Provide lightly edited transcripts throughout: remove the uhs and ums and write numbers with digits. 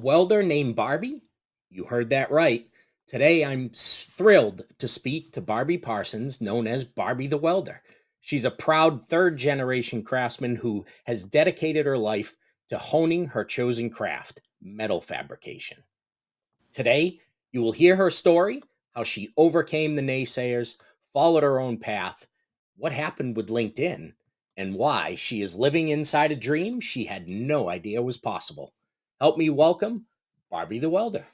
welder named Barbie? You heard that right. Today, I'm thrilled to speak to Barbie Parsons, known as Barbie the Welder. She's a proud third generation craftsman who has dedicated her life to honing her chosen craft, metal fabrication. Today, you will hear her story, how she overcame the naysayers, followed her own path, what happened with LinkedIn, and why she is living inside a dream she had no idea was possible. Help me welcome Barbie the Welder.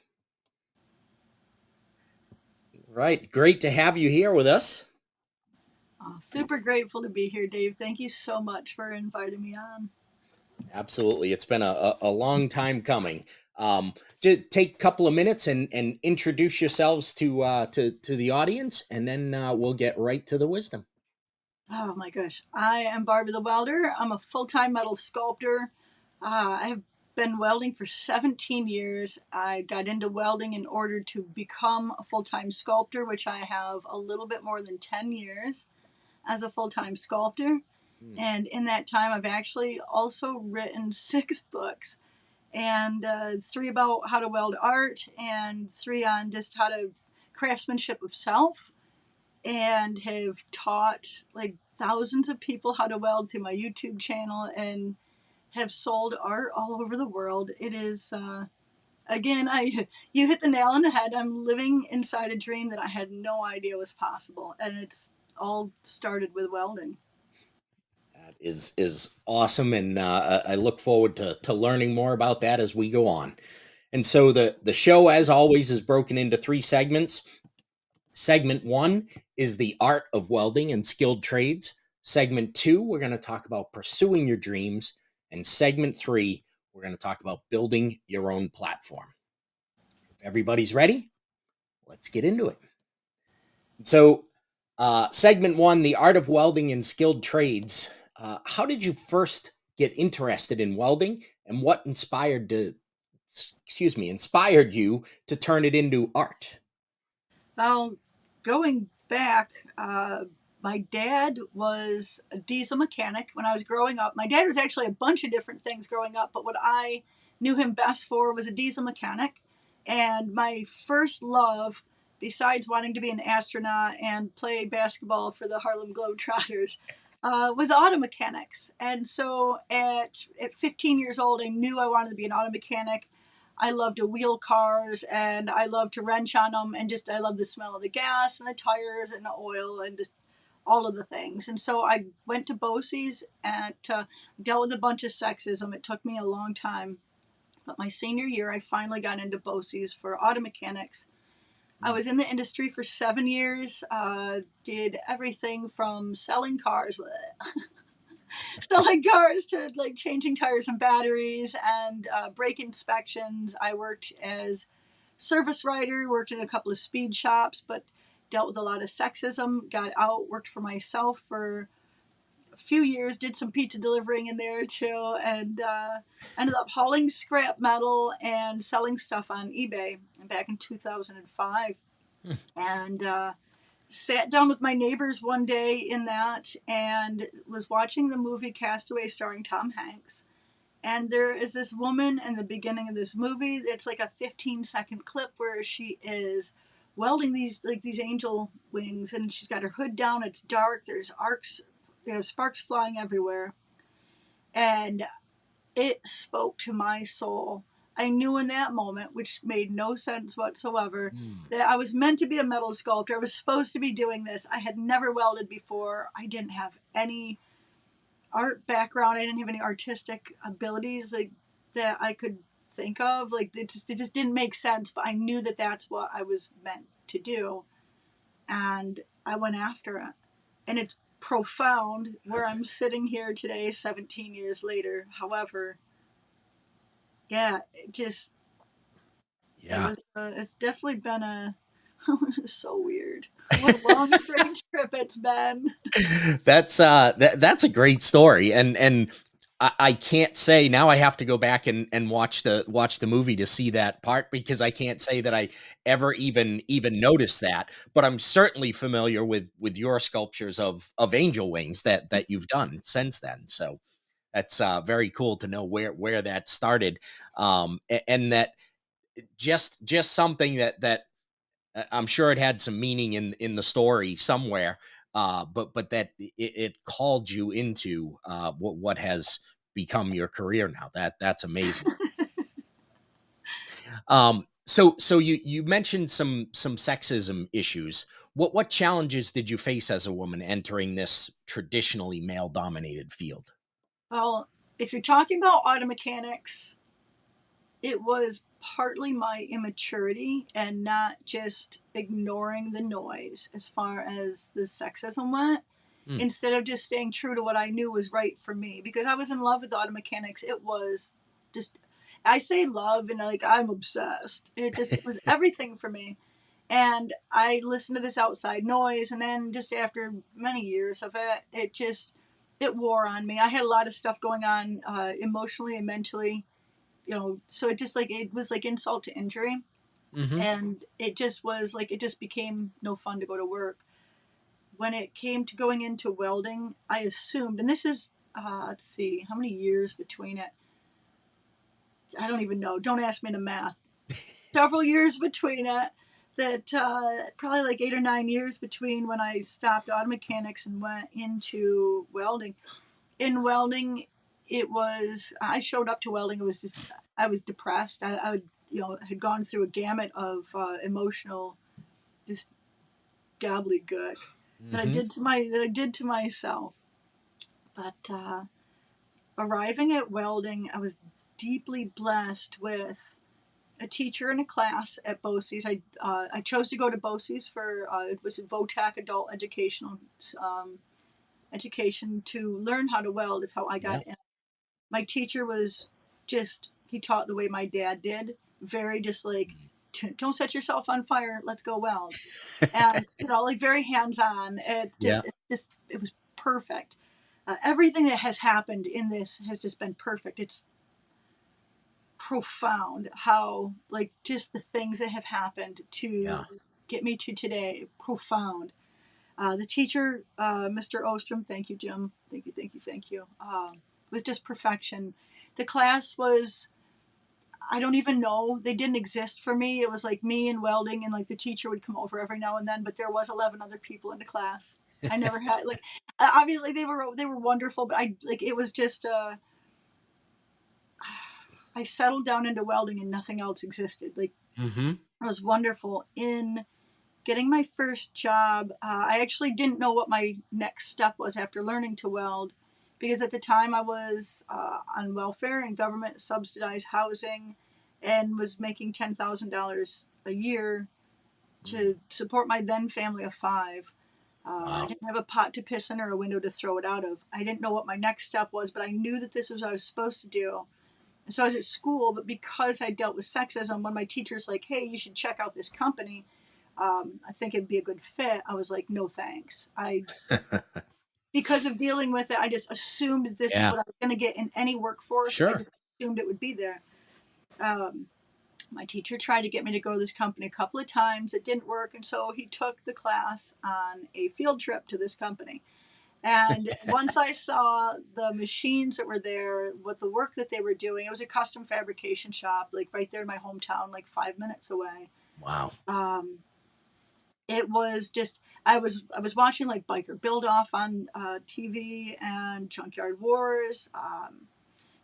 Right. Great to have you here with us. Oh, super grateful to be here, Dave. Thank you so much for inviting me on. Absolutely. It's been a long time coming. Just take a couple of minutes and introduce yourselves to the audience, and then we'll get right to the wisdom. Oh my gosh. I am Barbie the Welder. I'm a full time metal sculptor. I have been welding for 17 years. I got into welding in order to become a full time sculptor, which I have a little bit more than 10 years as a full time sculptor. Hmm. And in that time, I've actually also written 6 books, and 3 about how to weld art, and 3 on just how to craftsmanship of self, and have taught like thousands of people how to weld through my YouTube channel, and have sold art all over the world. It is again, I you hit the nail on the head. I'm living inside a dream that I had no idea was possible, and it's all started with welding. That is awesome, and I look forward to learning more about that as we go on. And so the show, as always, is broken into 3 segments. Segment one is the art of welding and skilled trades. Segment two, we're going to talk about pursuing your dreams, and segment three, we're going to talk about building your own platform. If everybody's ready, let's get into it. So, segment one, the art of welding and skilled trades. How did you first get interested in welding, and what inspired you to turn it into art? Well, going back, my dad was a diesel mechanic when I was growing up. My dad was actually a bunch of different things growing up, but what I knew him best for was a diesel mechanic. And my first love, besides wanting to be an astronaut and play basketball for the Harlem Globetrotters, was auto mechanics. And so at 15 years old, I knew I wanted to be an auto mechanic. I love to wheel cars, and I love to wrench on them, and just I love the smell of the gas and the tires and the oil and just all of the things. And so I went to BOCES and dealt with a bunch of sexism. It took me a long time, but my senior year I finally got into BOCES for auto mechanics. I was in the industry for 7 years, did everything from selling cars selling cars to like changing tires and batteries, and brake inspections. I worked as service writer, worked in a couple of speed shops, but dealt with a lot of sexism. Got out, worked for myself for a few years, did some pizza delivering in there too, and ended up hauling scrap metal and selling stuff on eBay back in 2005. Hmm. And sat down with my neighbors one day in that and was watching the movie Castaway starring Tom Hanks. And there is this woman in the beginning of this movie. It's like a 15-second clip where she is welding these angel wings, and she's got her hood down. It's dark. There's arcs, sparks flying everywhere. And it spoke to my soul. I knew in that moment, which made no sense whatsoever, Hmm. that I was meant to be a metal sculptor. I was supposed to be doing this. I had never welded before. I didn't have any art background. I didn't have any artistic abilities like that I could think of. Like it just didn't make sense. But I knew that that's what I was meant to do, and I went after it. And it's profound where I'm sitting here today, 17 years later. However, yeah, it Yeah. was it's definitely been a so weird. What a long strange trip it's been. That's a great story, and I can't say now. I have to go back and watch the movie to see that part, because I can't say that I ever even noticed that. But I'm certainly familiar with your sculptures of angel wings that you've done since then. So That's very cool to know where that started, and that just something that I'm sure it had some meaning in the story somewhere, but that it called you into what has become your career now. That's amazing. So you mentioned some sexism issues. What challenges did you face as a woman entering this traditionally male dominated field? Well, if you're talking about auto mechanics, it was partly my immaturity and not just ignoring the noise as far as the sexism went, Hmm. instead of just staying true to what I knew was right for me. Because I was in love with auto mechanics. It was just, I say love and like I'm obsessed. It was everything for me. And I listened to this outside noise, and then just after many years of it, it wore on me. I had a lot of stuff going on emotionally and mentally, so it was like insult to injury, Hmm. and it just was like it just became no fun to go to work. When it came to going into welding, I assumed, and this is let's see how many years between it. I don't even know. Don't ask me to math. Several years between it. That probably like 8 or 9 years between when I stopped auto mechanics and went into welding. In welding, it was I showed up to welding. It was just I was depressed. I would had gone through a gamut of emotional just gobbledygook Hmm. that I did to myself. But arriving at welding, I was deeply blessed with a teacher in a class at BOCES. I chose to go to BOCES for it was VOTAC adult educational education to learn how to weld. It's how I Yeah. got in. My teacher was just he taught the way my dad did, very just like don't set yourself on fire, let's go weld. And like very hands on. Yeah. It was perfect. Everything that has happened in this has just been perfect. It's profound how like just the things that have happened to Yeah. get me to today. Profound. The teacher, Mr. Ostrom, thank you, Jim. Thank you, thank you, thank you. Was just perfection. The class was, I don't even know. They didn't exist for me. It was like me and welding, and like the teacher would come over every now and then, but there was 11 other people in the class. I never had like, obviously they were wonderful, but I like it was just I settled down into welding and nothing else existed. Like Hmm. it was wonderful in getting my first job. I actually didn't know what my next step was after learning to weld, because at the time I was on welfare and government subsidized housing, and was making $10,000 a year to support my then family of five. I Wow. didn't have a pot to piss in or a window to throw it out of. I didn't know what my next step was, but I knew that this was what I was supposed to do. And so I was at school, but because I dealt with sexism, when my teacher's like, "Hey, you should check out this company. I think it'd be a good fit." I was like, "No, thanks." Because of dealing with it, I just assumed that this is Yeah. what I was going to get in any workforce. I Sure. just assumed it would be there. Um, my teacher tried to get me to go to this company a couple of times. It didn't work, and so he took the class on a field trip to this company. And once I saw the machines that were there, with the work that they were doing, it was a custom fabrication shop, like right there in my hometown, like 5 minutes away. Wow. Um, it was just I was watching like Biker Build Off on TV and Junkyard Wars,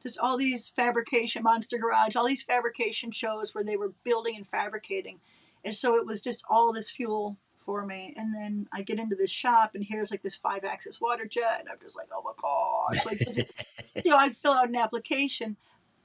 just all these fabrication Monster Garage, all these fabrication shows where they were building and fabricating, and so it was just all this fuel for me. And then I get into this shop, and here's like this 5-axis water jet, and I'm just like, oh my gosh, like this is, I'd fill out an application.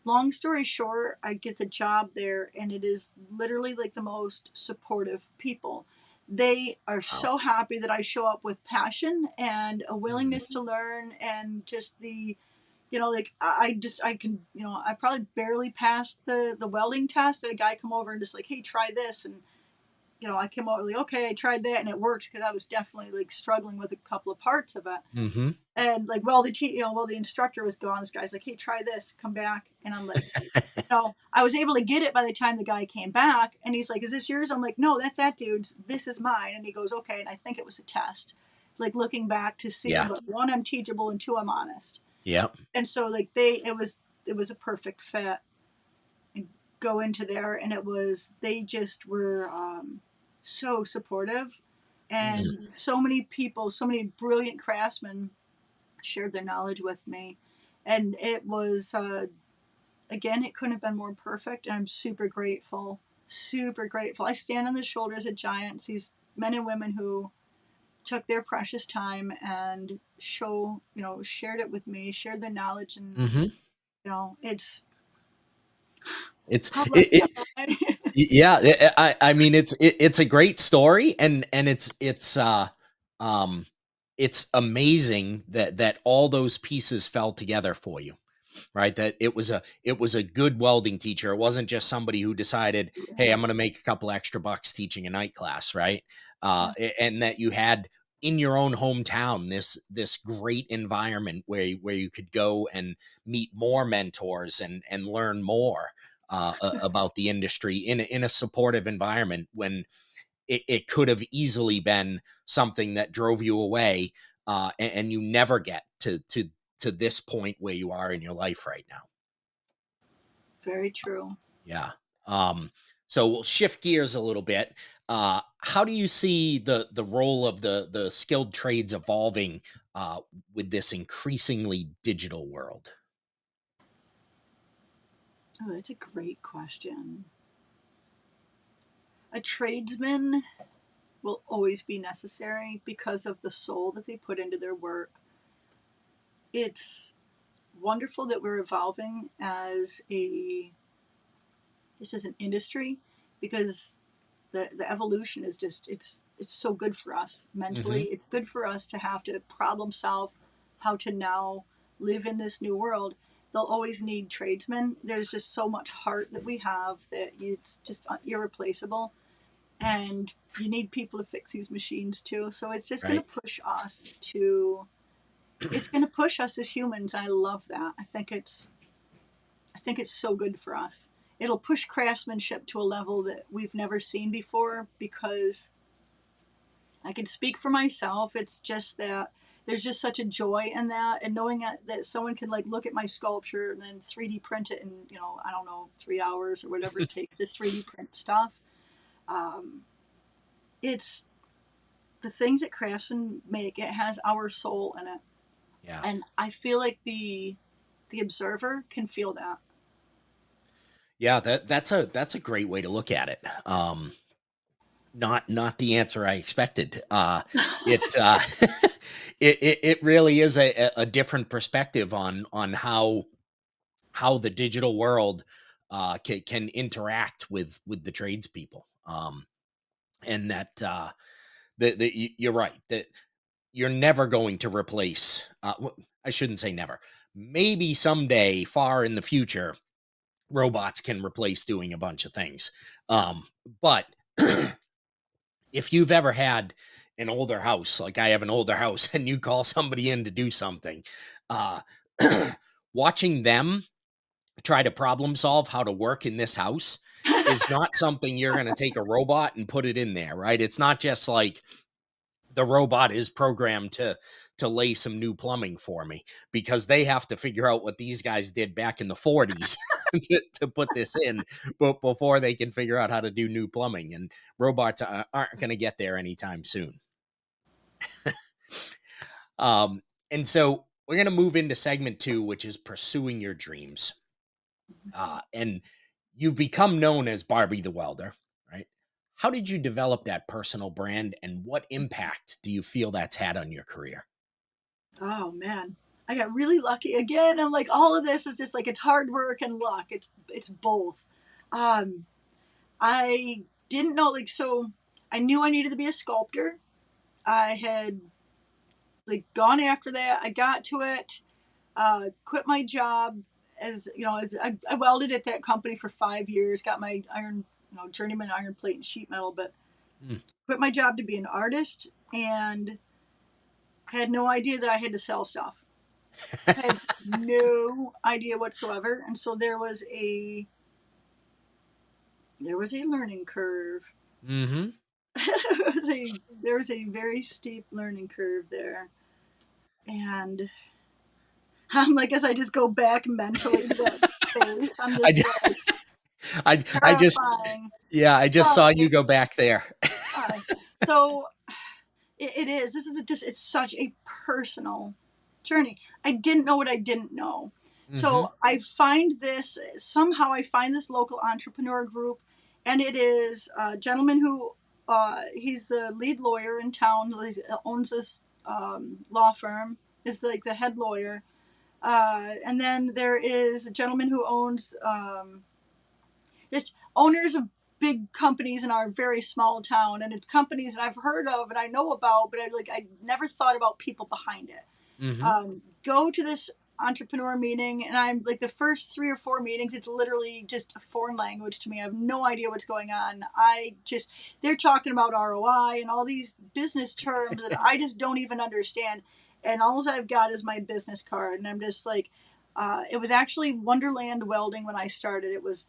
Long story short, I get the job there, and it is literally like the most supportive people. They are Wow. so happy that I show up with passion and a Mhm. willingness to learn, and just like I just I can I probably barely passed the welding test. And a guy come over and just like, hey, try this. And I came over like, okay, I tried that and it worked, because I was definitely like struggling with a couple of parts of it. Mhm. And like, while while the instructor was gone, this guy's like, hey, try this, come back. And I'm like, I was able to get it by the time the guy came back, and he's like, is this yours? I'm like, no, that's that dude's, this is mine. And he goes, okay. And I think it was a test, like looking back to see, I'm Yeah. like, one, I'm teachable, and two, I'm honest. Yep. And so like it was a perfect fit and go into there, and it was they just were so supportive, Mm. and so many people, so many brilliant craftsmen shared their knowledge with me, and it was again, it couldn't have been more perfect, and I'm super grateful, super grateful. I stand on the shoulders of giants, these men and women who took their precious time and shared it with me, shared their knowledge, and Hmm. it's It's how it, lucky it am I? yeah, I mean it's a great story, and um it's amazing that all those pieces fell together for you, right? That it was a good welding teacher. It wasn't just somebody who decided, hey, I'm Right. going to make a couple extra bucks teaching a night class, right? Yeah, And that you had in your own hometown this great environment where you could go and meet more mentors and learn more about the industry in a supportive environment, when it could have easily been something that drove you away, and you never get to this point where you are in your life right now. very true. Yeah. Um, so we'll shift gears a little bit. How do you see the role of the skilled trades evolving with this increasingly digital world? Oh, that's a great question. A tradesman will always be necessary because of the soul that they put into their work. It's wonderful that we're evolving as a this is an industry, because the evolution is just it's so good for us mentally. Hmm. It's good for us to have to problem solve how to now live in this new world. They'll always need tradesmen. There's just so much heart that we have that it's just irreplaceable, and you need people to fix these machines too. So it's just going Right. to push us to it's going to push us as humans. I love that. I think it's so good for us. It'll push craftsmanship to a level that we've never seen before, because I can speak for myself. It's just that there's just such a joy in that, and knowing that someone can like look at my sculpture and then 3D print it in, I don't know, 3 hours or whatever it takes to 3D print stuff. Um, it's the things that craftsmen make. It has our soul in it, Yeah. and I feel like the observer can feel that. Yeah, that's a great way to look at it. Not the answer I expected. It it really is a different perspective on how the digital world can interact with the tradespeople. And that you're right that you're never going to replace. I shouldn't say never. Maybe someday, far in the future, robots can replace doing a bunch of things. But if you've ever had an older house, like I have an older house, and you call somebody in to do something, uh, watching them try to problem solve how to work in this house is not something you're going to take a robot and put it in there, right? It's not just like the robot is programmed to lay some new plumbing for me, because they have to figure out what these guys did back in the 40s to put this in, but before they can figure out how to do new plumbing, and robots aren't going to get there anytime soon. um, and so we're going to move into segment two, which is pursuing your dreams. And you've become known as Barbie the Welder, right? How did you develop that personal brand, and what impact do you feel that's had on your career? Oh man, I got really lucky again. I'm like, all of this is just like it's hard work and luck. It's both. Um, I didn't know, like, so I knew I needed to be a sculptor. I had like gone after that. I got to it. Quit my job as I welded at that company for 5 years. Got my iron, journeyman iron plate and sheet metal, but Mm. quit my job to be an artist, and had no idea that I had to sell stuff. Had no idea whatsoever, and so there was a learning curve. Hmm. There was a very steep learning curve there, and I'm like, as I just go back mentally to that space, I'm I, just ju- like, I just, terrifying. yeah, I just But saw you go back there. so it is. This is just, it's such a personal journey. I didn't know what I didn't know. Hmm. So I find this, somehow I find this local entrepreneur group, and it is a gentleman who, he's the lead lawyer in town. He owns this law firm, is like the head lawyer. And then there is a gentleman who owns just owners of big companies in our very small town, and it's companies that I've heard of and I know about, but I never thought about people behind it. Hmm. Go to this entrepreneur meeting, and I'm like, the first 3 or 4 meetings, it's literally just a foreign language to me. I have no idea what's going on. I just, they're talking about ROI and all these business terms that I just don't even understand. And all I've got is my business card, and I'm just like, it was actually Wonderland Welding when I started. It was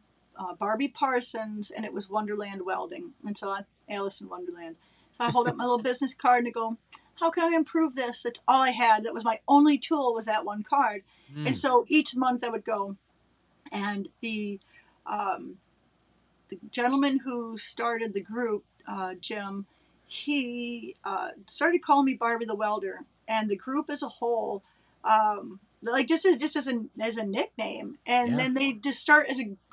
Barbie Parsons, and it was Wonderland Welding, and so Alice in Wonderland. So I hold up my little business card and I go, how can I improve this? That's all I had. That was my only tool, was that one card. And Mm. so each month I would go, and um, the gentleman who started the group, Jim, he started calling me Barbie the Welder, and the group as a whole, like just as a nickname. And Yeah. then they just start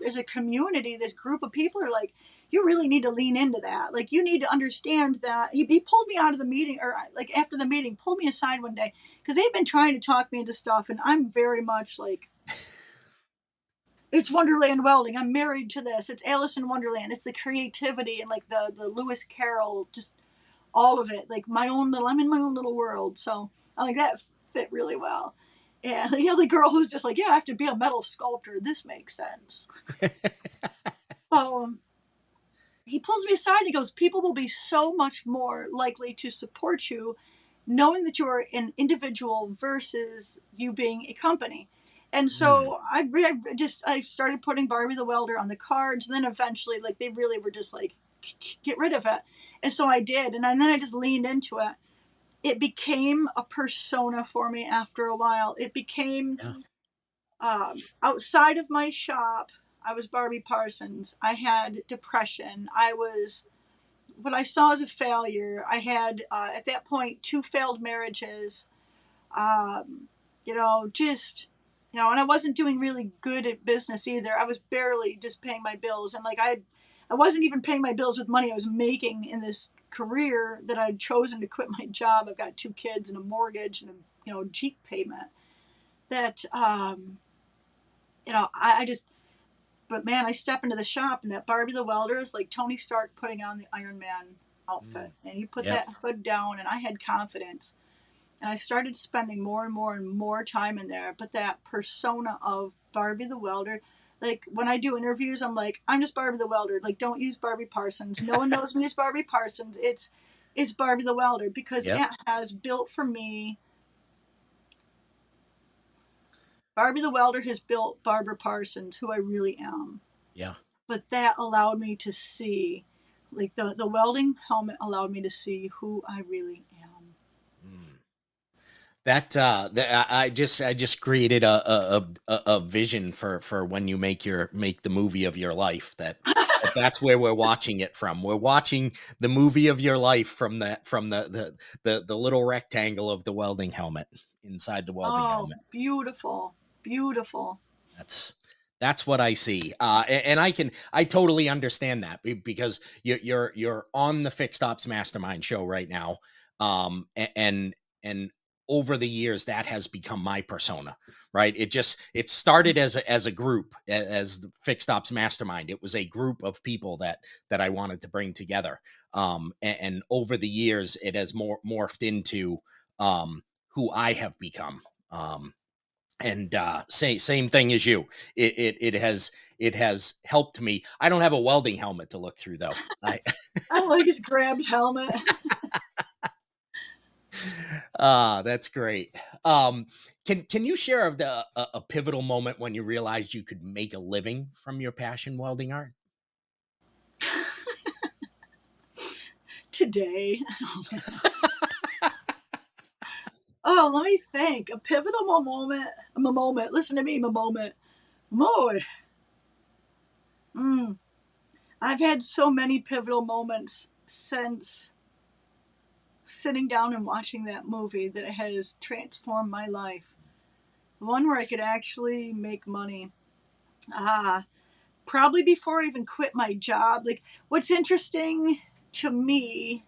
as a community. This group of people are like, you really need to lean into that. Like, you need to understand that. He pulled me out of the meeting, or like after the meeting, pulled me aside one day because they've been trying to talk me into stuff, and I'm very much like, it's Wonderland Welding. I'm married to this. It's Alice in Wonderland. It's the creativity and like the Lewis Carroll, just all of it. Like my own little, I'm in my own little world. So I like that fit really well. And the other girl who's just like, yeah, I have to be a metal sculptor. This makes sense. Um, he pulls me aside and he goes, people will be so much more likely to support you knowing that you are an individual versus you being a company. And Mm. so I started putting Barbie the Welder on the cards. And then eventually, like, they really were just like, get rid of it. And so I did. And then I just leaned into it. It became a persona for me after a while. It became, Yeah. outside of my shop, I was Barbie Parsons. I had depression. I was what I saw as a failure. I had, at that point, 2 failed marriages. Um, just, and I wasn't doing really good at business either. I was barely just paying my bills, and like I wasn't even paying my bills with money I was making in this career that I'd chosen to quit my job. I've got 2 kids and a mortgage and a Jeep payment. That I just, but man, I step into the shop, and that Barbie the Welder is like Tony Stark putting on the Iron Man outfit, Mm. and he put Yep. that hood down, and I had confidence, and I started spending more and more and more time in there. But that persona of Barbie the Welder, like when I do interviews, I'm like, I'm just Barbie the Welder. Like, don't use Barbie Parsons. No one knows me as Barbie Parsons. It's Barbie the Welder, because Yep. it has built for me. Barbie the Welder has built Barbara Parsons, who I really am. Yeah. But that allowed me to see, like, the welding helmet allowed me to see who I really am. Mm. I just created a vision for when you make the movie of your life. That's where we're watching it from. We're watching the movie of your life from the little rectangle of the welding helmet inside the welding Oh, helmet. beautiful, beautiful. That's that's what I see, and I totally understand that because you're on the Fixed Ops Mastermind show right now, and over the years that has become my persona, right? It started as a group, as the Fixed Ops Mastermind. It was a group of people that I wanted to bring together, and over the years it has morphed into who I have become. And same thing as you. It has helped me. I don't have a welding helmet to look through though. I I like his Grabs helmet. That's great. um can you share of a pivotal moment when you realized you could make a living from your passion, welding art? Today. Oh, let me think. A pivotal moment. A moment. Listen to me. A moment. Boy. Mm. I've had so many pivotal moments since sitting down and watching that movie that it has transformed my life. One where I could actually make money. Ah, probably before I even quit my job. Like, what's interesting to me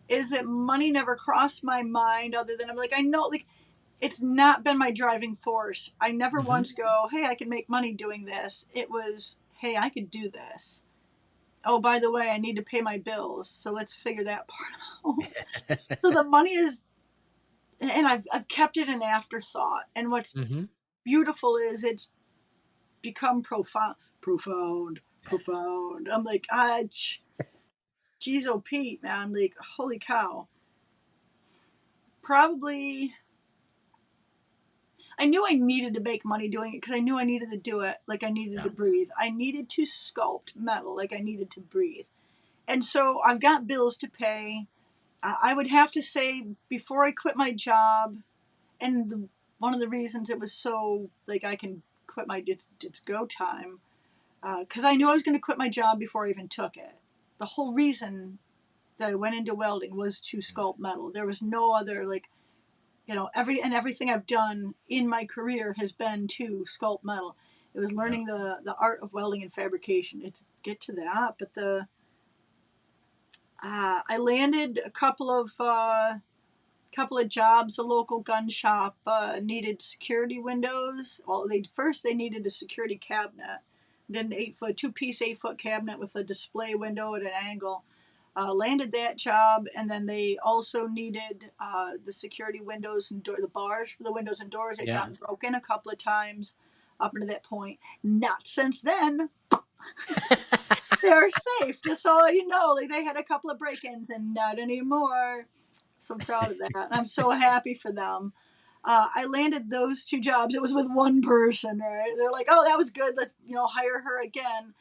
is that money never crossed my mind, other than I'm like, I know, like, it's not been my driving force. I never Hmm. once go, hey, I can make money doing this. It was, hey, I could do this. Oh, by the way, I need to pay my bills. So let's figure that part out. So the money is, and I've kept it an afterthought. And what's Hmm. beautiful is it's become profound. I'm like, geez, oh Pete, man, like, holy cow. Probably, I knew I needed to make money doing it because I knew I needed to do it. Like, I needed Yeah. to breathe. I needed to sculpt metal. Like, I needed to breathe. And so I've got bills to pay. I would have to say, before I quit my job, and one of the reasons it was so like I can quit my it's go time, because I knew I was going to quit my job before I even took it. The whole reason that I went into welding was to sculpt metal. There was no other, like, everything I've done in my career has been to sculpt metal. It was Yeah. learning the art of welding and fabrication. It's get to that, but the I landed a couple of jobs. A local gun shop needed security windows. Well, they needed a security cabinet. Then 8 foot, 2-piece 8 foot cabinet with a display window at an angle. Landed that job, and then they also needed the security windows and the bars for the windows and doors. They'd Yeah. gotten broken a couple of times up until that point. Not since then. They're safe. Just so you know, like, they had a couple of break-ins, and not anymore. So proud of that. I'm so happy for them. I landed those two jobs. It was with one person, right? They're like, "Oh, that was good. Let's hire her again."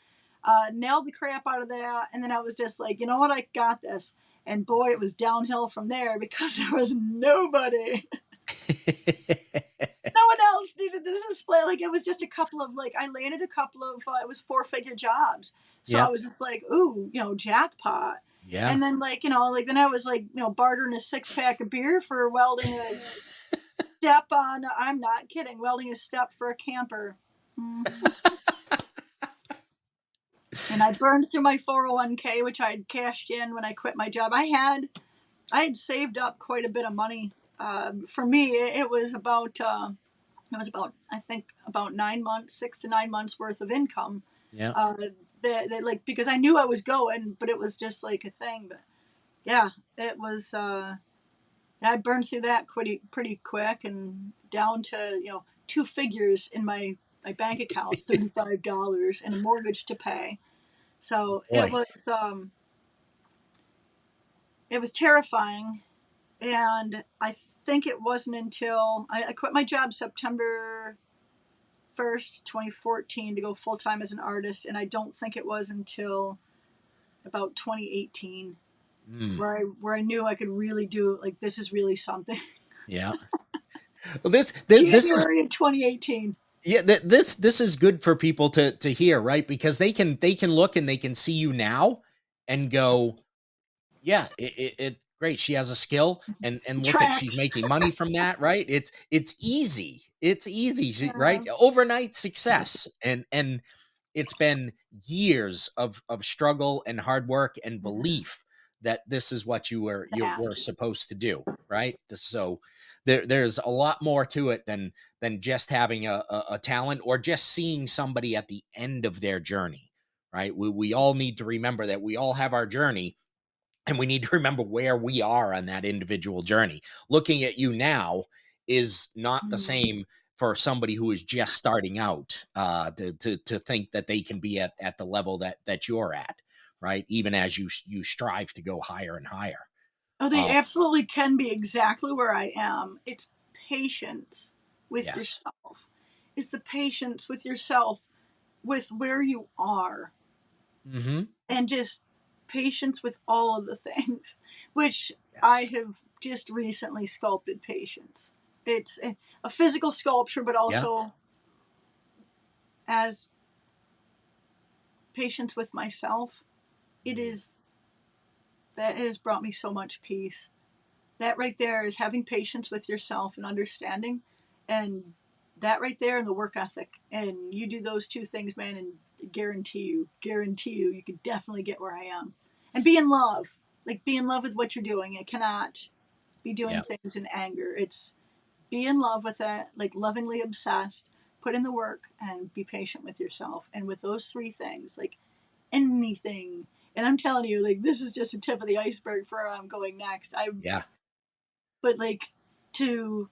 Nailed the crap out of that, and then I was just like, you know what, I got this. And boy, it was downhill from there because there was nobody. No one else needed this display. Like, it was just a couple of, like, I landed a couple of it was 4-figure jobs. So I Yeah. was just like, ooh, jackpot. Yeah. And then, like, then I was like, bartering a 6-pack of beer for welding a step on. I'm not kidding. Welding a step for a camper. Mhm. And I burned through my 401k, which I'd cashed in when I quit my job. I had saved up quite a bit of money. For me, it was about I think about 9 months, 6 to 9 months worth of income. Yeah. Uh, that, like, because I knew I was going, but it was just like a thing. But yeah, it was. I burned through that pretty quick, and down to 2 figures in my bank account, $35, and a mortgage to pay. So it Boy. was terrifying. And I think it wasn't until I quit my job September 1st, 2014, to go full time as an artist. And I don't think it was until about 2018 Mm. where I knew I could really do, like, this is really something. Yeah. Well, this is January of 2018. yeah. This is good for people to hear, right? Because they can look and they can see you now and go, yeah, it great. She has a skill, and look at she's Tracks. making money from that, right? It's easy. It's easy, Yeah. right? Overnight success, and it's been years of struggle and hard work and belief that this is what you were That. supposed to do, right? So there's a lot more to it than just having a talent or just seeing somebody at the end of their journey, right? We all need to remember that we all have our journey, and we need to remember where we are on that individual journey. Looking at you now is not the Mm. same for somebody who is just starting out, to think that they can be at the level that you're at, right? Even as you strive to go higher and higher. Oh, they Uh, absolutely can be exactly where I am. It's patience with yes. yourself. It's the patience with yourself, with where you are, Hmm. and just patience with all of the things, which I Yes. have just recently sculpted patience. It's a physical sculpture, but Yeah. also as patience with myself. It Mm. is that has brought me so much peace. That right there is having patience with yourself and understanding, and that right there and the work ethic. And you do those two things, man, and guarantee you, you could definitely get where I am. And be in love, like be in love with what you're doing. It cannot be doing Yeah. things in anger. It's be in love with it, like lovingly obsessed. Put in the work and be patient with yourself. And with those three things, like anything. And I'm telling you, like this is just a tip of the iceberg for where I'm going next. Yeah. But like to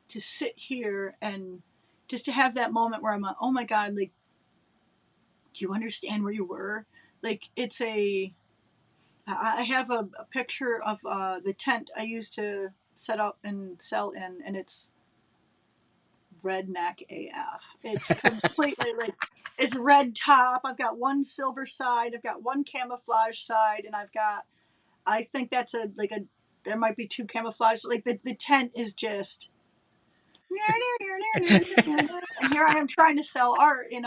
sit here and just to have that moment where I'm like, oh my god, like, do you understand where you were? Like it's a I have a picture of the tent I used to set up and sell in, and it's redneck AF. It's completely like it's red top. I've got one silver side, I've got one camouflage side, and I've got I think that's a like a there might be two camouflage. Like the tent is just and here I am trying to sell art, and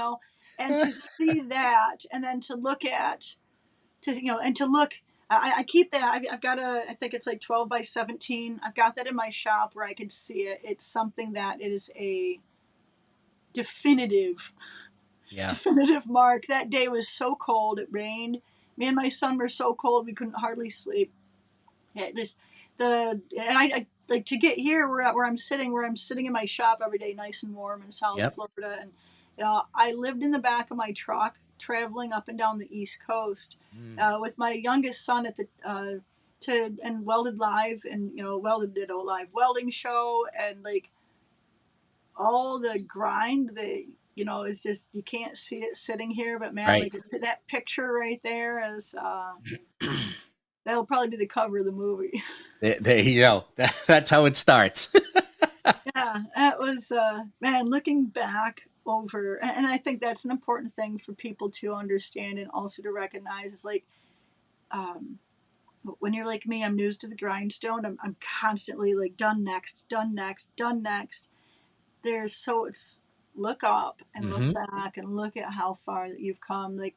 to see that, and then to look at, and to look. I keep that. I've got I think it's like 12 by 17. I've got that in my shop where I can see it. It's something that it is a definitive, Yeah. definitive mark. That day was so cold. It rained. Me and my son were so cold we couldn't hardly sleep. Yeah, this and I like to get here where I'm sitting in my shop every day, nice and warm in South Yep. Florida, and I lived in the back of my truck traveling up and down the East Coast Mm. with my youngest son at the to and welded live, and welded did a live welding show, and like all the grind that is just you can't see it sitting here, but man, Right. like that picture right there is that'll probably be the cover of the movie. There you go. That's how it starts. Yeah, that was man. Looking back over, and I think that's an important thing for people to understand and also to recognize is like um, when you're like me, I'm news to the grindstone. I'm constantly like done next, done next, done next. There's so it's look up and look Hmm. back and look at how far that you've come. Like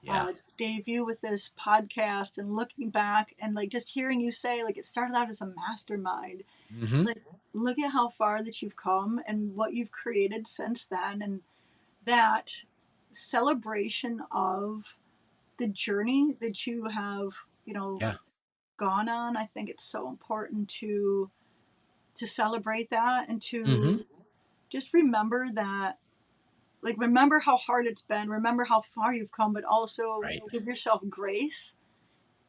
Yeah. debut with this podcast and looking back and like just hearing you say like it started out as a mastermind, Hmm. like look at how far that you've come and what you've created since then, and that celebration of the journey that you have Yeah. gone on. I think it's so important to celebrate that and Hmm. to just remember that, like remember how hard it's been, remember how far you've come, but also Right. give yourself grace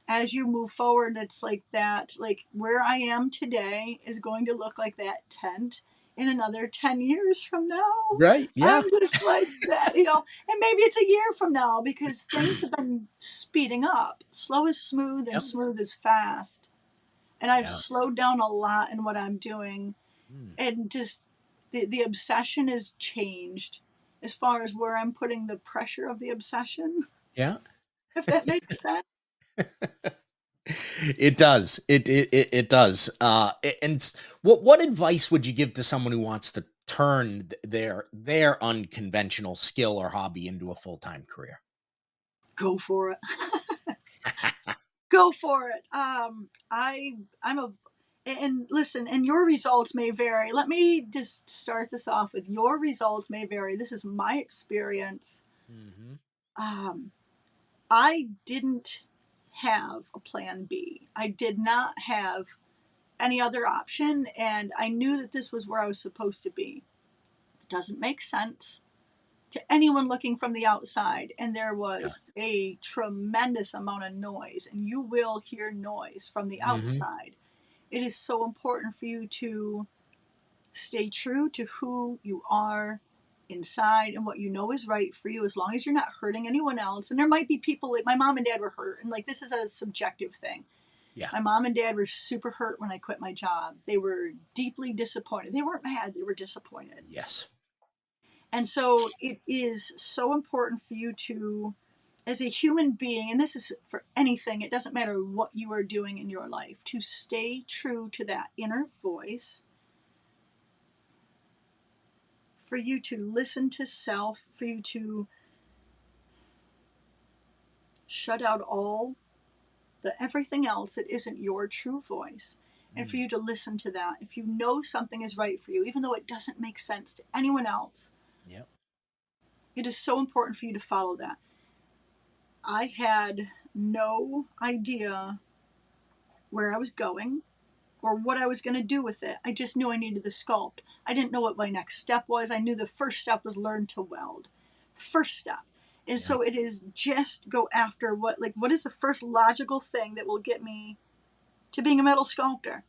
as you move forward. It's like that, like where I am today is going to look like that tent in another 10 years from now. Right. I'm Yeah. just like that, and maybe it's a year from now because things have been speeding up. Slow is smooth and Yep. smooth is fast. And I've Yeah. slowed down a lot in what I'm doing, Mm. and just the obsession has changed as far as where I'm putting the pressure of the obsession, Yeah. if that makes sense. It does. It does. And what advice would you give to someone who wants to turn their unconventional skill or hobby into a full-time career? Go for it. Go for it. I'm a and listen, and your results may vary. Let me just start this off with your results may vary. This is my experience. Hmm. Um, I didn't have a plan B. I did not have any other option, and I knew that this was where I was supposed to be. It doesn't make sense to anyone looking from the outside, and there Yeah. was a tremendous amount of noise, and you will hear noise from the Hmm. outside. It is so important for you to stay true to who you are inside and what you know is right for you, as long as you're not hurting anyone else. And there might be people like my mom and dad were hurt, and like this is a subjective thing. Yeah. My mom and dad were super hurt when I quit my job. They were deeply disappointed. They weren't mad, they were disappointed. Yes. And so it is so important for you to as a human being, and this is for anything, it doesn't matter what you are doing in your life, to stay true to that inner voice, for you to listen to self, for you to shut out all the everything else that isn't your true voice, and for Mm. you to listen to that. If you know something is right for you, even though it doesn't make sense to anyone else, Yep. it is so important for you to follow that. I had no idea where I was going or what I was going to do with it. I just knew I needed the sculpt. I didn't know what my next step was. I knew the first step was learn to weld. First step. And Yeah. so it is just go after what is the first logical thing that will get me to being a metal sculptor.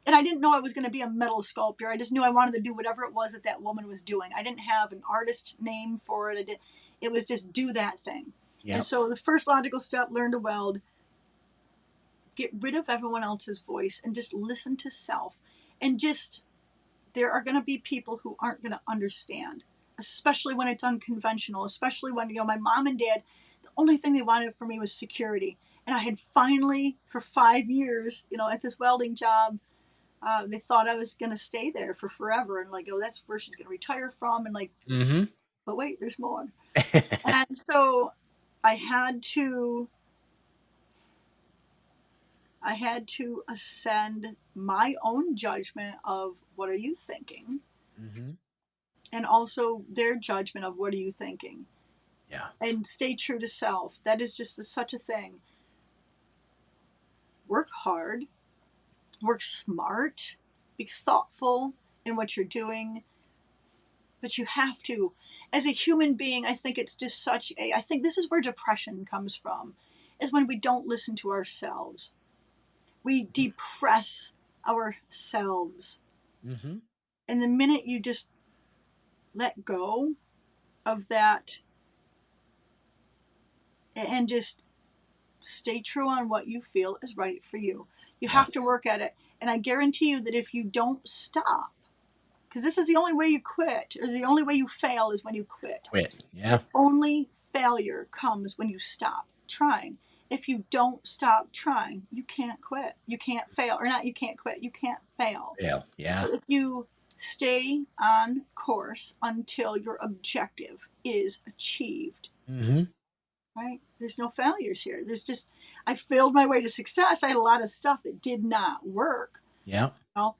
And I didn't know I was going to be a metal sculptor. I just knew I wanted to do whatever it was that that woman was doing. I didn't have an artist name for it. It was just do that thing. And Yep. so the first logical step, learn to weld, get rid of everyone else's voice and just listen to self. And just, there are going to be people who aren't going to understand, especially when it's unconventional, especially when, my mom and dad, the only thing they wanted for me was security. And I had finally, for 5 years, at this welding job, they thought I was going to stay there for forever. And like, oh, that's where she's going to retire from. And like, Mm-hmm. but wait, there's more. And so I had to I had to ascend my own judgment of what are you thinking, Mm-hmm. and also their judgment of what are you thinking, Yeah. and stay true to self. That is just such a thing. Work hard, work smart, be thoughtful in what you're doing, but you have to. As a human being, I think it's just I think this is where depression comes from, is when we don't listen to ourselves. We depress ourselves. Mm-hmm. And the minute you just let go of that and just stay true on what you feel is right for you. You Yeah. have to work at it. And I guarantee you that if you don't stop, because this is the only way you quit, or the only way you fail is when you quit. Quit. Yeah. Only failure comes when you stop trying. If you don't stop trying, you can't quit. You can't fail. Or not, you can't quit. You can't fail. Yeah. Yeah. But if you stay on course until your objective is achieved, Mm-hmm. right? There's no failures here. There's just, I failed my way to success. I had a lot of stuff that did not work. Yeah. I'll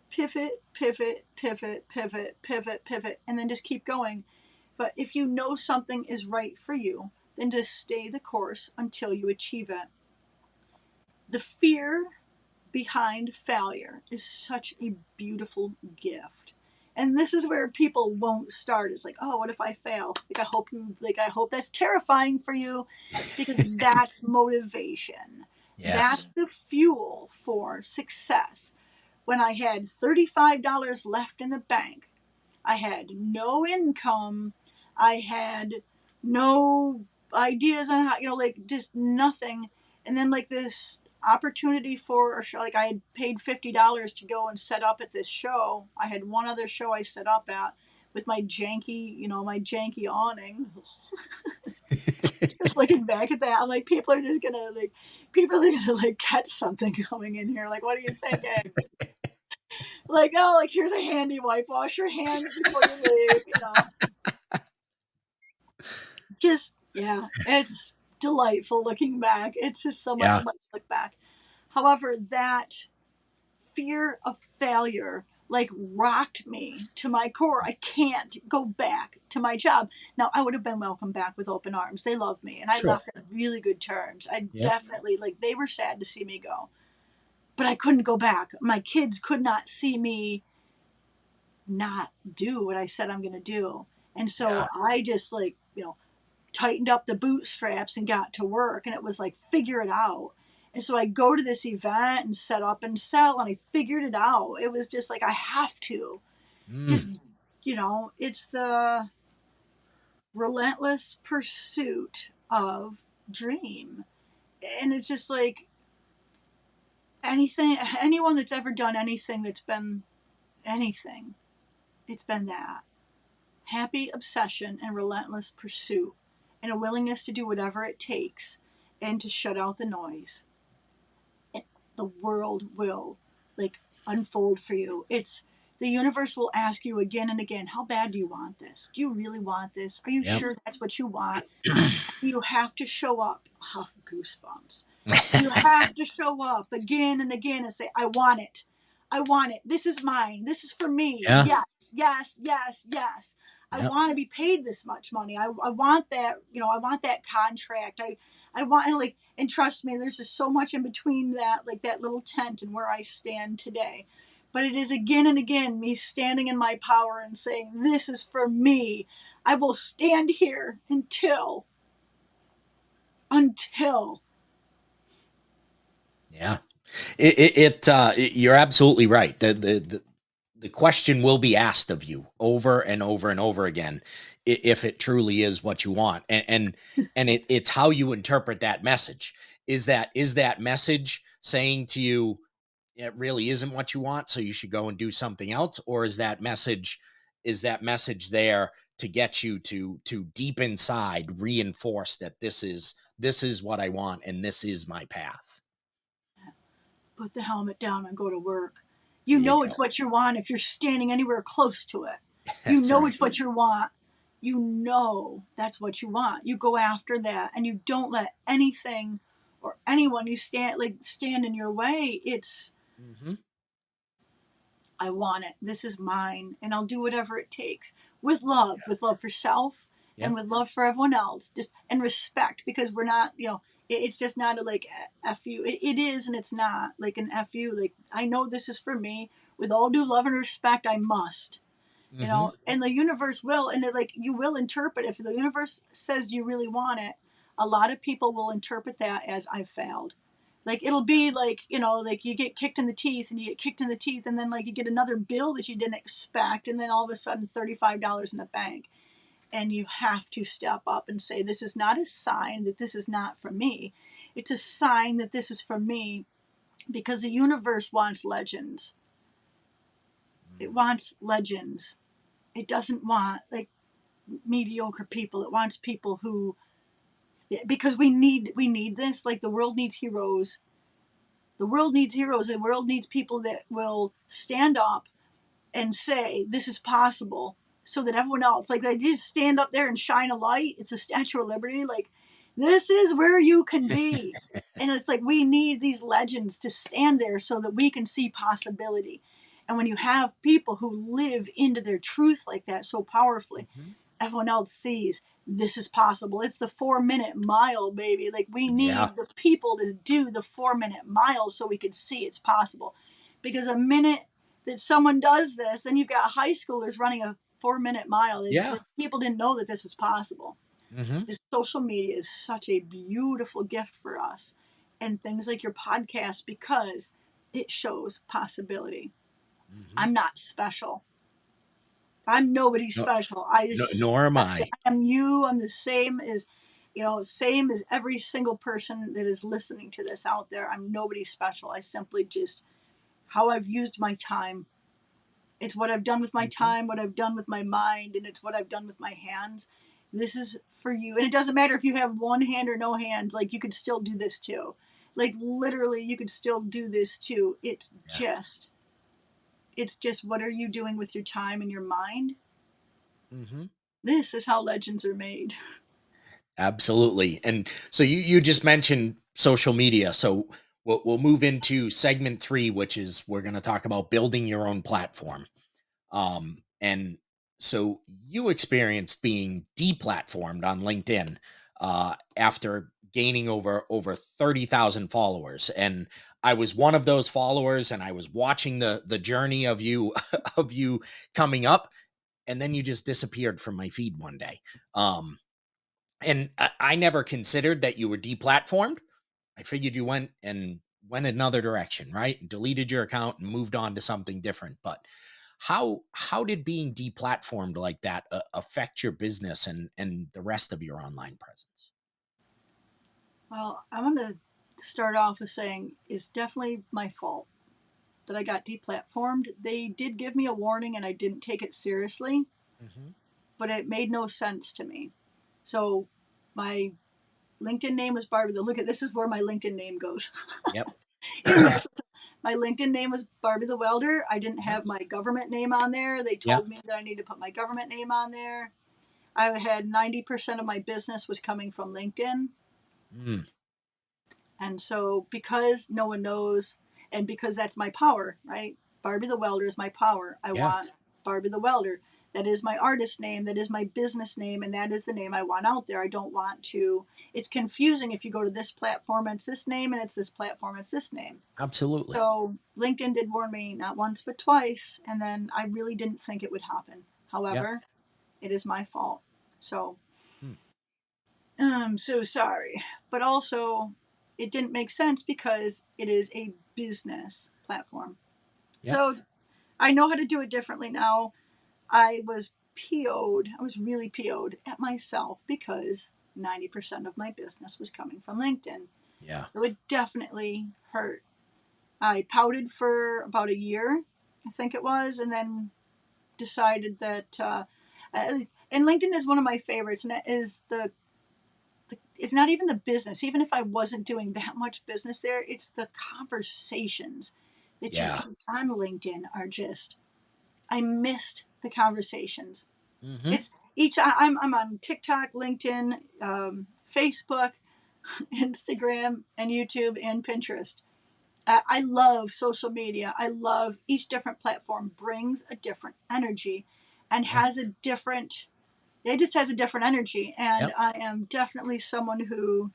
pivot, pivot, pivot, pivot, pivot, pivot, and then just keep going. But if you know something is right for you, then just stay the course until you achieve it. The fear behind failure is such a beautiful gift. And this is where people won't start. It's like, oh, what if I fail? I hope that's terrifying for you, because that's motivation. That's Yes. the fuel for success. When I had $35 left in the bank, I had no income, I had no ideas on how, just nothing. And then like this opportunity for a show, like I had paid $50 to go and set up at this show. I had one other show I set up at with my janky awning. Just looking back at that, I'm like, people are gonna like catch something coming in here. Like, what are you thinking? Like, no, like here's a handy wipe. Wash your hands before you leave. Just, yeah, it's delightful looking back. It's just so much Yeah. fun to look back. However, that fear of failure like rocked me to my core. I can't go back to my job. Now, I would have been welcomed back with open arms. They loved me, and I Sure. left on really good terms. I Yep. definitely, they were sad to see me go, but I couldn't go back. My kids could not see me not do what I said I'm going to do. And Yeah. so I just tightened up the bootstraps and got to work, and it was like figure it out. And so I go to this event and set up and sell, and I figured it out. It was just like I have to just, Mm. it's the relentless pursuit of dream. And it's just like anyone that's ever done anything that's been anything, it's been that happy obsession and relentless pursuit. and a willingness to do whatever it takes and to shut out the noise, and the world will like unfold for you. It's the universe will ask you again and again, how bad do you want this? Do you really want this? Are you Yep. sure that's what you want? You have to show up. Oh, goosebumps. You have to show up again and again and say, I want it. I want it. This is mine. This is for me. Yeah. Yes, yes, yes, yes. I Yep. want to be paid this much money. I want that, I want that contract. I want, and like, and trust me, there's just so much in between that, like that little tent and where I stand today. But it is again and again me standing in my power and saying, this is for me. I will stand here until Yeah. You're absolutely right. The question will be asked of you over and over and over again, if it truly is what you want, and it's how you interpret that message. Is that message saying to you, it really isn't what you want, so you should go and do something else, or is that message there to get you to deep inside reinforce that this is what I want and this is my path? put the helmet down and go to work. You There you know go. it's what you want if you're standing anywhere close to it. You That's know right. it's what you want. You know that's what you want. You go after that and you don't let anything or anyone you stand in your way. It's Hmm. I want it. This is mine and I'll do whatever it takes with love for self and Yep. with love for everyone else. Just and respect because we're not, it's just not a like F you. It is and it's not like an F you. Like I know this is for me. With all due love and respect, I must. Hmm. And the universe will, and it, like you will interpret if the universe says you really want it. A lot of people will interpret that as I failed. Like it'll be like like you get kicked in the teeth and you get kicked in the teeth and then like you get another bill that you didn't expect and then all of a sudden $35 in the bank and you have to step up and say this is not a sign that this is not for me. It's a sign that this is for me because the universe wants legends. It wants legends. It doesn't want like mediocre people. It wants people who because we need this. Like the world needs heroes. The world needs heroes. The world needs people that will stand up and say this is possible, so that everyone else like they just stand up there and shine a light. It's a Statue of Liberty. Like this is where you can be, and it's like we need these legends to stand there so that we can see possibility. And when you have people who live into their truth like that so powerfully, Hmm. everyone else sees this is possible. It's the 4 minute mile, baby. Like we Yeah. need the people to do the 4 minute mile so we can see it's possible. Because a minute that someone does this, then you've got high schoolers running a 4 minute mile. Yeah. People didn't know that this was possible. Hmm. This social media is such a beautiful gift for us, and things like your podcast because it shows possibility. Hmm. I'm not special. I'm nobody No, special. I no, just nor am I. am you. I'm the same as every single person that is listening to this out there. I'm nobody special. I simply just how I've used my time. It's what I've done with my Hmm. time, what I've done with my mind, and it's what I've done with my hands. This is for you. And it doesn't matter if you have one hand or no hands, like you could still do this too. Like literally you could still do this too. Yeah. It's just what are you doing with your time and your mind? Hmm. This is how legends are made. Absolutely. And so you just mentioned social media. So we'll move into segment three, which is we're going to talk about building your own platform. And so you experienced being deplatformed on LinkedIn after gaining over 30,000 followers, and I was one of those followers, and I was watching the journey of you of you coming up, and then you just disappeared from my feed one day. And I never considered that you were deplatformed. I figured you went another direction, right? And deleted your account and moved on to something different. But how did being deplatformed like that affect your business and the rest of your online presence? Well, I want to start off with saying it's definitely my fault that I got deplatformed. They did give me a warning and I didn't take it seriously, Hmm. but it made no sense to me. So My LinkedIn name was Barbie. Look at this is where my LinkedIn name goes. Yep. It matches. My LinkedIn name was Barbie the Welder. I didn't Yep. have my government name on there. They Yep. told me that I need to put my government name on there. I had 90% of my business was coming from LinkedIn. Mm. And so, because no one knows, and because that's my power, right? Barbie the Welder is my power. I Yeah. want Barbie the Welder. That is my artist name. That is my business name. And that is the name I want out there. I don't want to. It's confusing if you go to this platform, it's this name, and it's this platform, it's this name. Absolutely. So, LinkedIn did warn me not once, but twice. And then I really didn't think it would happen. Yep. However, it is my fault. So, Hmm. I'm so sorry. But also, it didn't make sense because it is a business platform. Yep. So I know how to do it differently now. I was PO'd. I was really PO'd at myself because 90% of my business was coming from LinkedIn. Yeah. So it definitely hurt. I pouted for about a year, I think it was, and then decided that, and LinkedIn is one of my favorites, and it is it's not even the business. Even if I wasn't doing that much business there, it's the conversations that you Yeah. get on LinkedIn are just, I missed the conversations. Mm-hmm. It's I'm on TikTok, LinkedIn, Facebook, Instagram, and YouTube and Pinterest. I love social media. I love each different platform brings a different energy and Yeah. has a different, it just has a different energy. And Yep. I am definitely someone who,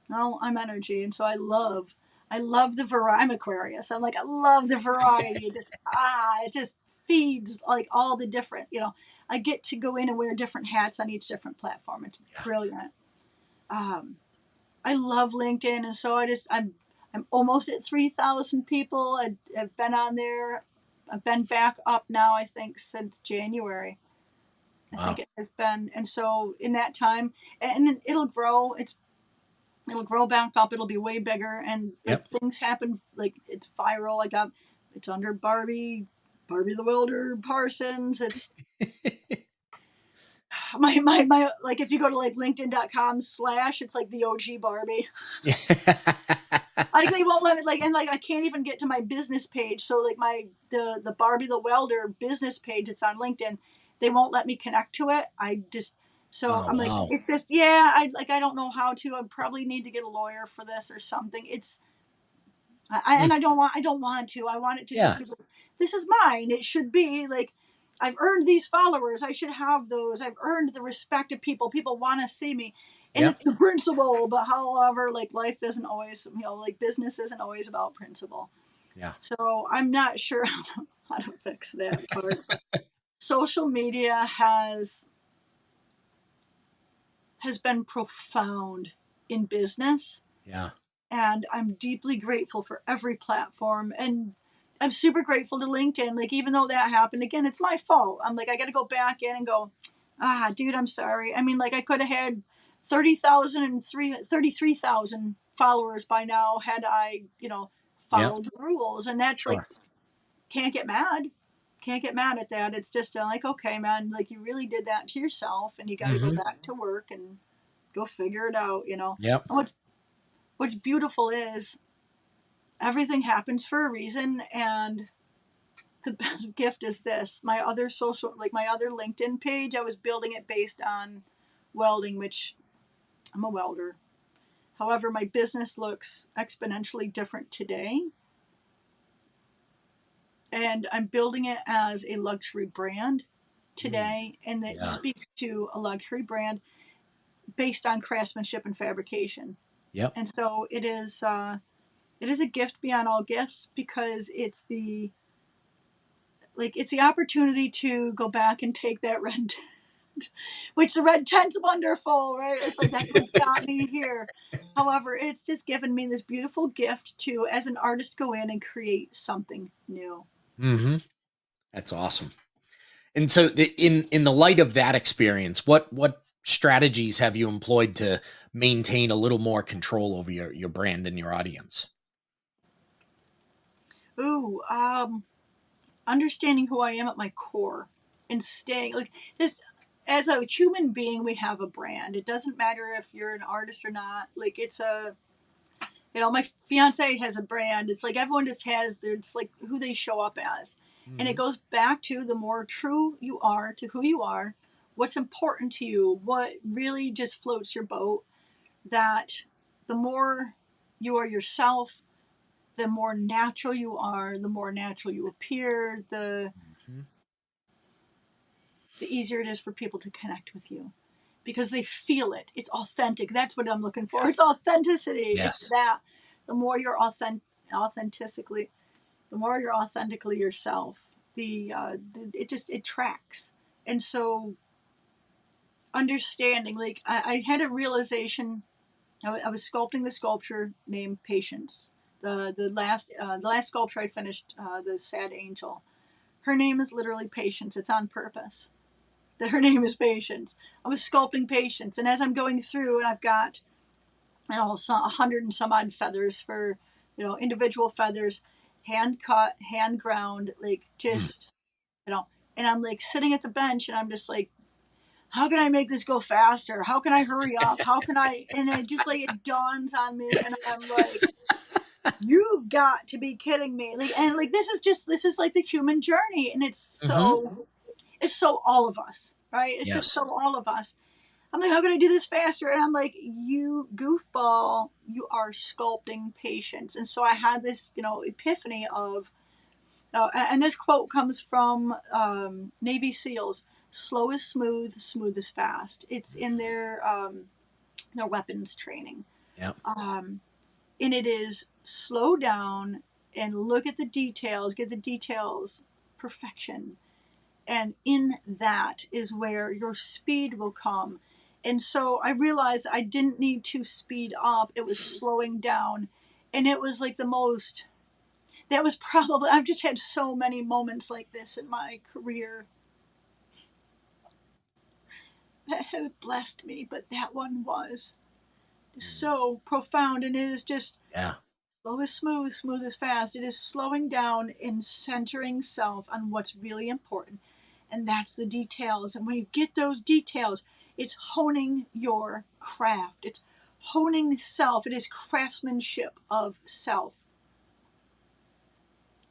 well, I'm energy. And so I love the variety. I'm Aquarius. I'm like, I love the variety. It just feeds like all the different, I get to go in and wear different hats on each different platform. It's Yeah. brilliant. Um, I love LinkedIn. And so I'm almost at 3,000 people. I've been on there. I've been back up now, I think, since January. I think Wow. it has been. And so in that time, and it'll grow. It'll grow back up. It'll be way bigger. And like Yep. things happen, like it's viral. It's under Barbie the Welder Parsons. It's my like if you go to like linkedin.com/, it's like the OG Barbie. Yeah. Like they won't let me and like I can't even get to my business page. So like the Barbie the Welder business page, it's on LinkedIn. They won't let me connect to it. So Oh I'm like, wow. it's just yeah. I don't know how to. I probably need to get a lawyer for this or something. Hmm. And I don't want to. I want it to just Yeah. be like, this is mine. It should be like I've earned these followers. I should have those. I've earned the respect of people. People want to see me. And Yep. it's the principle, but however, like life isn't always, like business isn't always about principle. Yeah. So I'm not sure how to fix that part. But social media has been profound in business, Yeah. and I'm deeply grateful for every platform. And I'm super grateful to LinkedIn. Like, even though that happened again, it's my fault. I'm like, I got to go back in and go, dude, I'm sorry. I mean, like, I could have had 30,000 and 33,000 followers by now had I, Yep. followed the rules. And that's like, Sure. can't get mad. Can't get mad at that. It's just like, okay, man, like you really did that to yourself and you got to go Mm-hmm. back to work and go figure it out. Yep. And what's beautiful is everything happens for a reason, and the best gift is this. My other LinkedIn page, I was building it based on welding, which I'm a welder. However, my business looks exponentially different today, and I'm building it as a luxury brand Mm. today, and it Yeah. speaks to a luxury brand based on craftsmanship and fabrication. Yep. And so it is a gift beyond all gifts because it's the opportunity to go back and take that red tent, which the red tent's wonderful, right? It's like that's what got me here. However, it's just given me this beautiful gift to, as an artist, go in and create something new. Mm-hmm. That's awesome. And so, in the light of that experience, what strategies have you employed to maintain a little more control over your brand and your audience? Ooh, understanding who I am at my core and staying like this. as a human being, we have a brand. It doesn't matter if you're an artist or not. Like, it's a, my fiance has a brand. It's like everyone just has their, it's like who they show up as. And it Mhm. goes back to the more true you are to who you are, what's important to you, what really just floats your boat, that the more you are yourself, the more natural you are, the more natural you appear, Mhm. the easier it is for people to connect with you because they feel it. It's authentic. That's what I'm looking for. Yeah. It's authenticity. It's Yes. that. The more you're authentically, the more you're authentically yourself, it tracks. And so understanding, like I had a realization. I was sculpting the sculpture named Patience. The last sculpture I finished, the Sad Angel. Her name is literally Patience. It's on purpose that her name is Patience. I was sculpting Patience, and as I'm going through, and I've got, 100 and some odd feathers for, individual feathers, hand cut, hand ground, like Mm. just, and I'm like sitting at the bench, and I'm just like, how can I make this go faster? How can I hurry up? How can I? And it just like it dawns on me, and I'm like, you've got to be kidding me! Like, and like this is like the human journey, and Mhm. it's so all of us, right? It's just Yes. so all of us. I'm like, how can I do this faster? And I'm like, you goofball, you are sculpting patience. And so I had this, epiphany of, and this quote comes from Navy SEALs: "Slow is smooth, smooth is fast." It's in their weapons training, Yep. um, and it is slow down and look at the details, get the details perfection, and in that is where your speed will come. And so I realized I didn't need to speed up, it was slowing down. And it was like the most, that was probably, I've just had so many moments like this in my career that has blessed me, but that one was Mm. so profound. And it is just Yeah. slow is smooth, smooth is fast. It is slowing down and centering self on what's really important. And that's the details. And when you get those details, it's honing your craft. It's honing self. It is craftsmanship of self.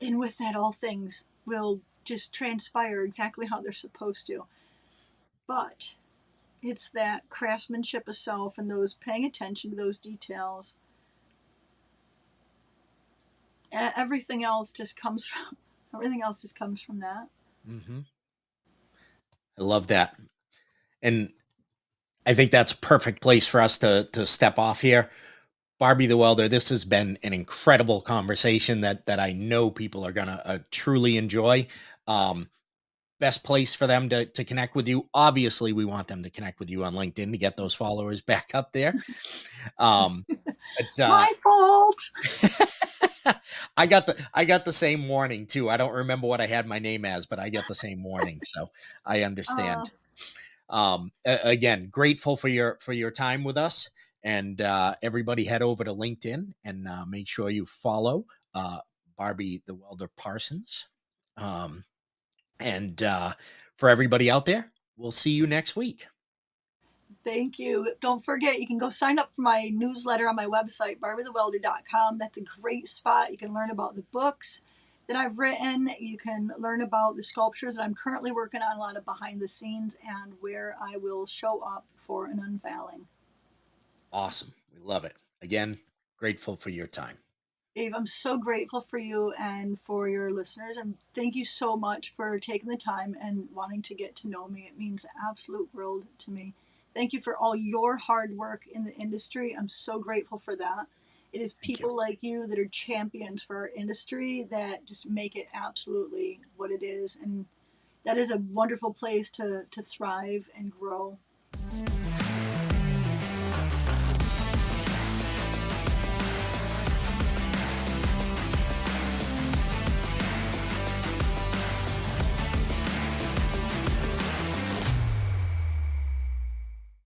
And with that, all things will just transpire exactly how they're supposed to. But it's that craftsmanship of self and those paying attention to those details. Everything else just comes from everything else just comes from that. Mhm. I love that. And I think that's a perfect place for us to step off here. Barbie the Welder, this has been an incredible conversation that I know people are gonna truly enjoy. Um, Best place for them to connect with you. Obviously, we want them to connect with you on LinkedIn to get those followers back up there. Um, but My fault. I got the same warning too. I don't remember what I had my name as, but I get the same warning, so I Uh, understand. Again, grateful for your time with us, and everybody head over to LinkedIn and make sure you follow uh, Barbie the Welder Parsons. Um, and for everybody out there, we'll see you next week. Thank you. Don't forget, you can go sign up for my newsletter on my website, barbiethewelder.com. That's a great spot. You can learn about the books that I've written. You can learn about the sculptures that I'm currently working on, a lot of behind the scenes, and where I will show up for an unveiling. Awesome, we love it. Again, grateful for your time. Dave, I'm so grateful for you and for your listeners, and thank you so much for taking the time and wanting to get to know me. It means the absolute world to me. Thank you for all your hard work in the industry. I'm so grateful for that. It is Thank you. people like you that are champions for our industry that just make it absolutely what it is. And that is a wonderful place to thrive and grow.